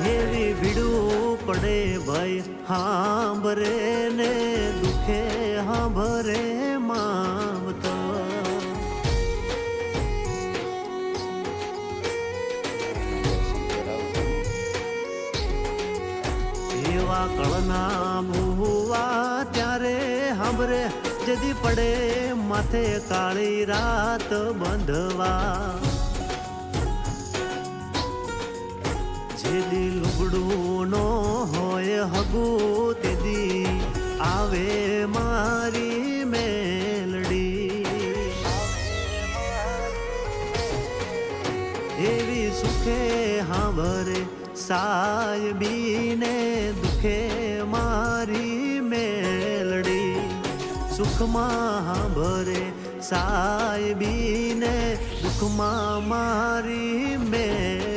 એવી ભીડું પડે ભાઈ હાંભરે ને દુખે હાંભરે માવતર. એવા કળના મુવા ત્યારે હાંભરે જદી પડે માથે કાળી રાત બંધવા. જેદી લુગડું નો હોય હગું તેદી આવે મારી મેલડી. એવી સુખે હાંભરે સાયબીને દુખે મારી મેલડી. સુખમાં હાંભરે સાયબીને દુઃખમાં મારી મેલડી.